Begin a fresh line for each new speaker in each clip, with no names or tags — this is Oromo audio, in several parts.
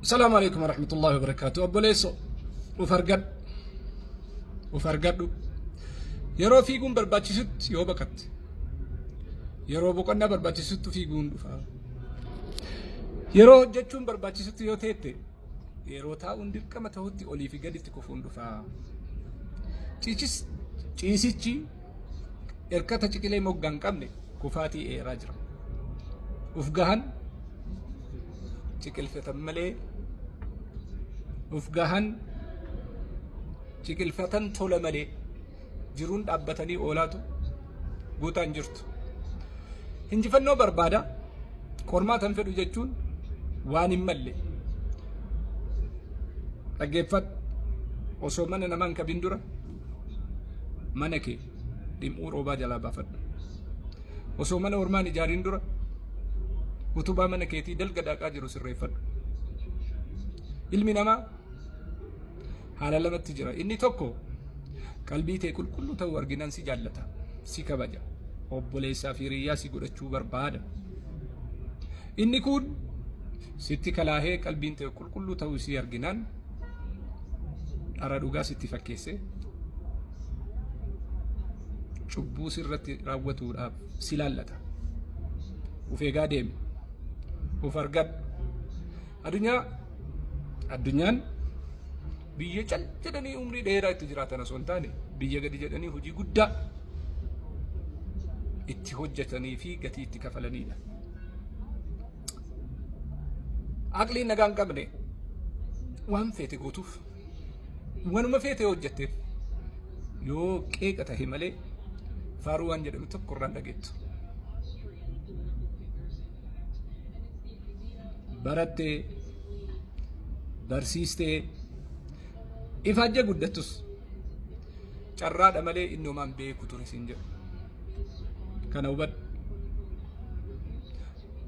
السلام عليكم ورحمة الله وبركاته. أبو ليسو وفرقد يرو فيكم برباتي ست يو بكت يرو بقنا برباتي ست فيكم دفا يرو جتشون برباتي ست يو تيتي يرو تا وندر كما تهوتي أولي في قد تكفون دفا تيسيتشي إركتا تكلي موغان كامني كفاتي إيه راجرا وفقهن تكل فتملي وفقهن تكل فتن تولملي جرون أبتني أولادو بوتان جرت هنجي فنو بربادا كورما تنفدو جتشون واني ملي أجيفت وصومنا نمان كبندورة منكي ديم أوروبا جلا بافد وصومنا ورماني جارين دورة utubaa mana keetii dalga daaqaa jiru sirreeffadhu. Ilmi namaa haala lamatti jira. Inni tokko qalbii ta'e qulqulluu ta'uu arginaan si jaallata, si kabaja, obboleessaa fi hiriyaa si godhachuu barbaada. Inni kun sitti kalaahee qalbiin ta'e qulqulluu ta'uu si arginaan dhara dhugaa sitti fakkeessee cubbuu sirratti raawwatuudhaaf si laallata. Ufeegaa deemi. وفرقد addunyaan biyya cal jedhanii umrii dheeraa itti jiraatan osoo hin taane biyya gadi jedhanii hojii guddaa itti hojjetanii fi gatii itti kafalanidha. Aqliin nagaa hin qabne waan feete gootuuf wanuma feete hojjetteef yoo qeeqa tahe malee faaruu waan jedhamu tokko irraan dhageettu. barattee barsiistee ifaajja guddattus carraadha malee innumaan beeku ture sin jedhu kana hubadhu.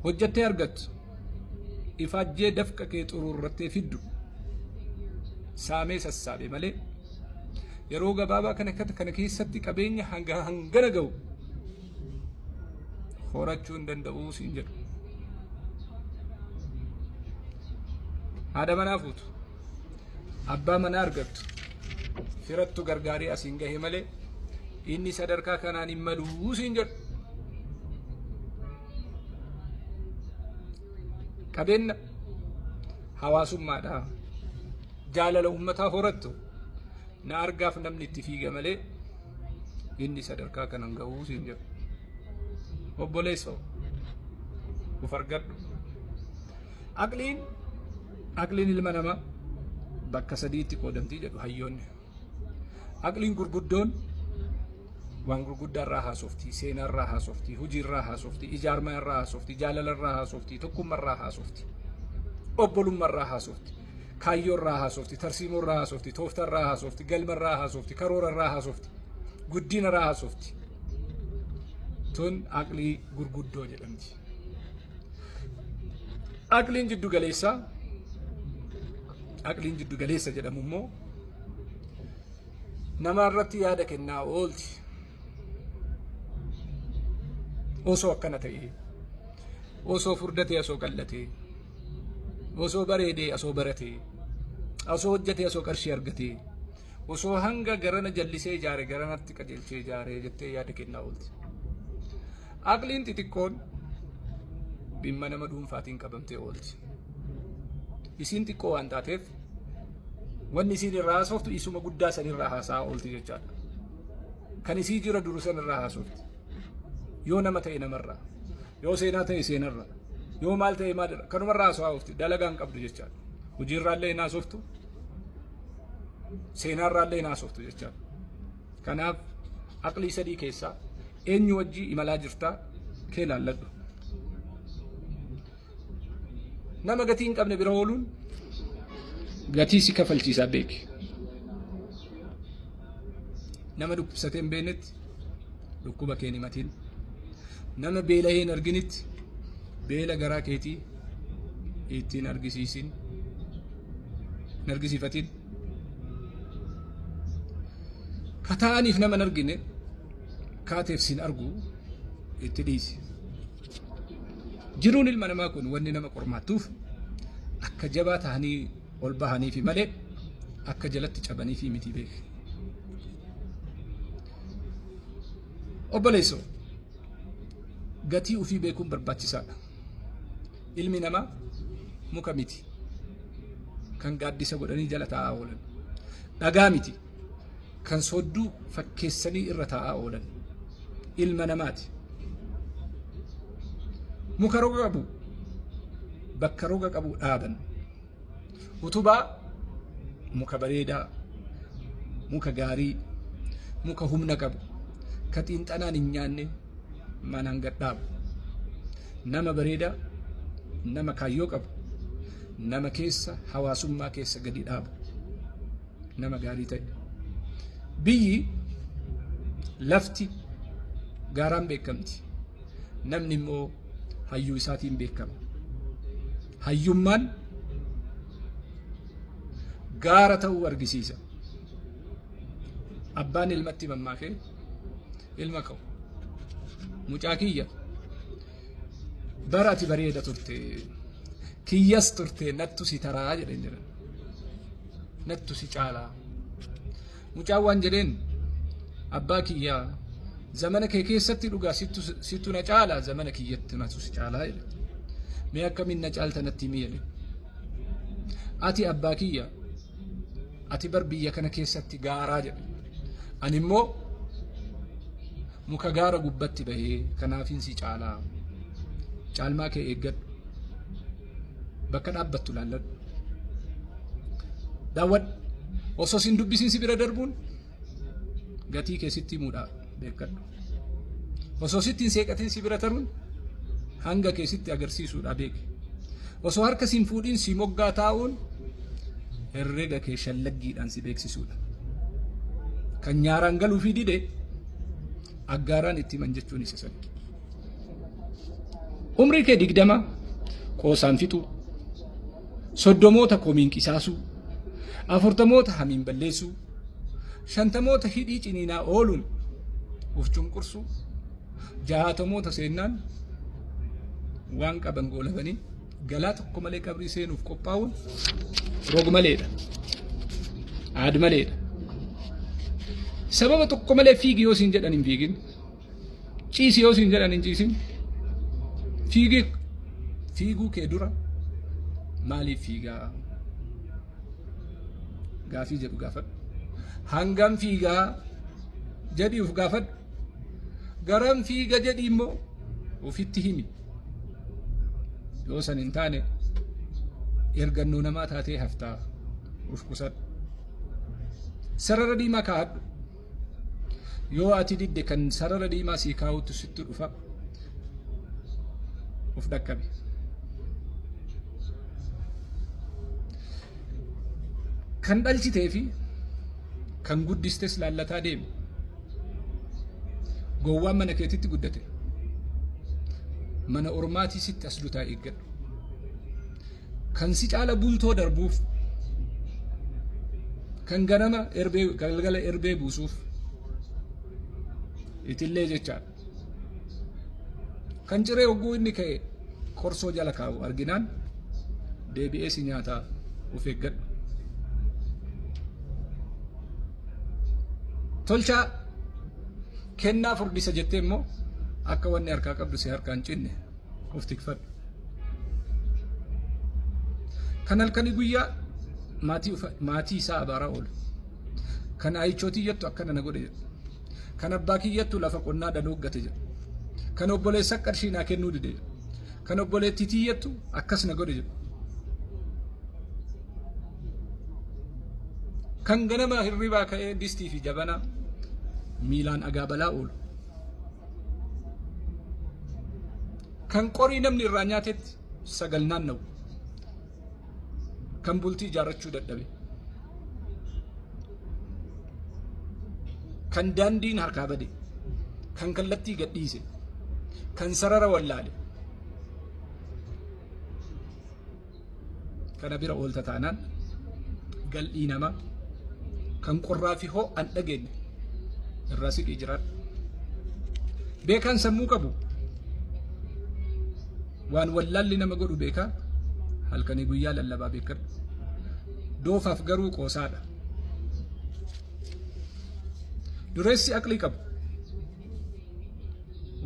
Hojjettee argattu ifaajjee dafqa kee xururrattee fiddu saamee sassaabe malee yeroo gabaabaa kana keessatti qabeenya hangana ga'u horachuu hin danda'uu sin jedhu. Haadha manaa fuutu abbaa manaa argattu firattu gargaarii asiin gahe malee inni sadarkaa kanaan hin maluu siin jedhu. Qabeenya hawaasummaadha jaalala uummataa horattu na argaaf namni itti fiiga malee inni sadarkaa kanaan gahuu siin jedhu. Obboleessoo uf argadhu. Aqliin ilma namaa bakka sadiitti qoodamtii jedhu hayyoonni. Aqliin gurguddoon waan gurguddaa irraa haasoftii, seenaa irraa haasoftii, hojii irraa haasoftii, ijaarmaa irraa haasoftii, jaalala irraa haasoftii, tokkummaa irraa haasoftii, obbolummaa irraa haasoftii, kaayyoo irraa haasoftii, tarsiimoo irraa haasoftii, tooftaa irraa haasoftii, galma irraa haasoftii, karoora irraa haasoftii, guddina irraa haasoftii. Tun aqlii gurguddoo jedhamti. Aqliin jiddu galeessa jedhamu immoo nama irratti yaada kennaa oolti. Osoo akkana ta'e, osoo furdatee osoo qallatee, osoo bareedee osoo baratee, osoo hojjetee osoo qarshii argatee, osoo hanga garana jallisee ijaare garanatti qajeelchee ijaare jettee yaada kennaa oolti. Aqliin xixiqqoon dhimma nama dhuunfaatiin qabamtee oolti. Isiin xiqqoo waan taateef wanni isiin irraa haasoftu isuma guddaa san irraa haasaa oolti jechaadha. Kan isii jira duru san irraa haasofti. Yoo nama ta'e namarraa, yoo seenaa ta'e seenarraa, yoo maal ta'e maalirra kanumarraa haasawaa oolti. Dalagaa hin qabdu jechaadha. Hojiirraallee hin haasoftu, seenaarraallee hin haasoftu jechaadha. Kanaaf aqlii sadii keessaa eenyu wajjii imalaa jirtaa kee laalladhu. Nama gatii hin qabne bira ooluun gatii si kafalchiisaa beeki. Nama dhukkubsatee hin beeknetti dhukkuba kee hin himatin. Nama beela'ee hin arginitti beela garaa keetii ittiin argisiifatin. Kataa'aniif nama hin argine kaateef sin argu itti dhiisi. Jiruun ilma namaa kun wanni nama qormaatuuf akka jabaa tahanii ol bahanii fi malee akka jalatti cabanii fi miti beek. Obboleessoo gatii ofii beekuun barbaachisaadha. Ilmi namaa muka miti kan gaaddisa godhanii jala taa'aa oolan, dhagaa miti kan sodduu fakkeessanii irra taa'aa oolan. Ilma namaati. Muka roga qabu bakka roga qabu dhaaban. Utubaa muka bareedaa, muka gaarii, muka humna qabu, ka xiinxanaan hin nyaanne manaan gad dhaabu. Nama bareedaa, nama kaayyoo qabu, nama keessa hawaasummaa keessa gadi dhaabu, nama gaarii ta'e. Biyyi lafti gaaraan beekamti. Namni immoo hayyuu isaatiin beekama. Hayyummaan gaara ta'uu argisiisa. Abbaan ilmatti mammaakee ilma ka'u mucaa kiyya bara ati bareeda turte kiyyas turte nattu si taraa jedheen jedhan, nattu si caalaa. Mucaan waan jedheen abbaa kiyyaa zamana kee keessatti dhugaa sittu na caalaa, zamana kiyyatti natu si caalaa jedhe. Mee akkamiin na caalta natti miidhe? Ati abbaa kiyya, ati bar biyya kana keessatti gaaraa jedhe, ani immoo muka gaara gubbatti bahee kanaafin si caalaa. Caalmaa kee eeggadhu, bakka dhaabbattu laalladhu, daawwadhu. Osoo sin dubbisiin si bira darbuun gatii kee sitti himuudhaa beekadhu. Osoo sittiin seeqatiin si bira taruun hanga kee sitti agarsiisuudhaa beeki. Osoo harka siin fuudhiin si moggaa taa'uun herrega kee shallaggiidhaan si beeksisuudha. Kan nyaaraan galuu fi dide aggaaraan itti himan jechuun isa sani. Umrii kee 20 qoosaan fixuu, 30 komiin qisaasuu, 40 hamiin balleessuu, 50 hidhii ciniinaa ooluun uf cunqursuu, 60 seennaan waan qaban goolabanii galaa tokko malee qabrii seenuuf qophaa'uun roog maleedha, aad maleedha. Sababa tokko malee fiigi yoo siin jedhan hin fiigin, ciisi yoo siin jedhan hin ciisin. Fiiguu kee dura maaliif fiigaa? Gaafii jedhu gaafadhu. Hangam fiigaa jedhii uf gaafadhu. Garam fiiga jedhii immoo ufitti himi. Yoo san hin taane ergannoo namaa taatee haftaa uf qusadhu. Sarara diimaa kaa'adhu. Yoo ati didde kan sarara diimaa sii kaa'utu sitti dhufa. Uf dhaqqabe. Kan dhalchitee fi kan guddistes laallataa deemi. Gowwaan mana keetitti guddate. Mana ormaatii sitti as dutaa eeggadhu. Kan si caala bultoo darbuuf, kan ganama galgala erbee buusuuf itillee jechaadha. Kan ciree hogguu inni ka'e korsoo jala kaa'u arginaan deebi'ee si nyaataa of eeggadhu. Tolchaa kennaa furdisa jettee immoo akka wanni harkaa qabdu si harkaan cinne of tikfadhu. Kan halkanii guyyaa maatii isaa abaaraa oolu. Kan ayichootii jettu akkana na godhe jedhu. Kan abbaa kiyyattu lafa qonnaa dhadhooggate jedhu. Kan obboleessa qarshii naa kennuu dide jedhu. Kan obboleettii tiyyattu akkas na godhe jedhu. Kan ganama hirribaa ka'ee distii fi jabanaa miilaan agaabalaa oolu. Kan qorii namni irraa nyaatetti sagal naanna'u. Kan bultii ijaarrachuu dadhabe. Kan daandiin harkaa bade. Kan kallattii gadhiise. Kan sarara wallaale. Kana bira oolta taanaan gal'ii namaa kan qorraa fi ho'an dhageenye irraa siqii jiraadhu. Beekaan sammuu qabu waan wallaalli nama godhu beekaa halkanii guyyaa lallabaa beekadhu. Doofaaf garuu qoosaadha. Dureessi aqlii qabu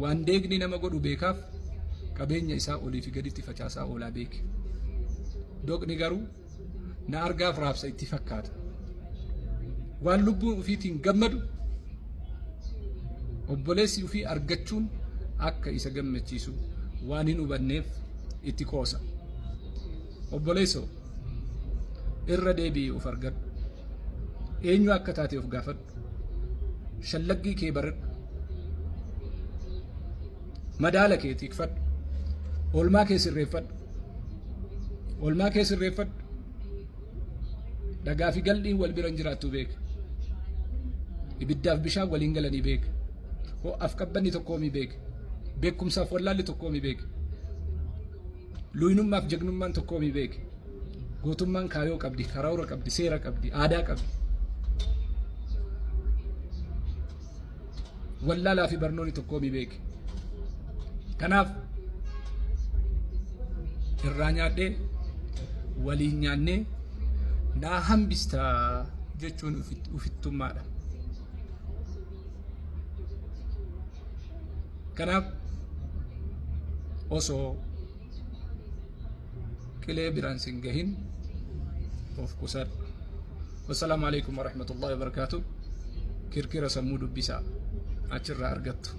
waan deegni nama godhu beekaaf qabeenya isaa olii fi gaditti facaasaa oolaa beeke. Doqni garuu na argaaf raabsa itti fakkaata. Waan lubbuun ufiitiin gammadu obboleessi ufii argachuun akka isa gammachiisu waan hin hubanneef itti koosa. Obboleessoo irra deebi'ee of argadhu. Eenyu akka taate of gaafadhu. Shallaggii kee baradhu. Madaala kee tikfadhu. Oolmaa kee sirreeffadhu. Oolmaa kee sirreeffadhu. Dhagaa fi gal'iin wal bira jiraattu beeka. Ibiddaaf bishaan waliin galanii beeka. Ho'aaf qabbanni tokkoomi beeka. Beekumsaaf wallaalli tokkoomi beeka. Luynummaaf jagnummaan tokkoomi beeka. Gootummaan kaayoo qabdi, karoora qabdi, seera qabdi, aadaa qabdi. Wallaalaa fi barnoonni tokkoomi beeka. Kanaaf irraa nyaadhee waliin nyaannee naa hambistaa jechuun ufittummaadha. Kanaaf osoo qilee biraan sin gahin of qusadhu. Wassalaamu alaikum warahmatullahi wabarakatuh. Kirkira sammuu dubbisaa achirraa argattu.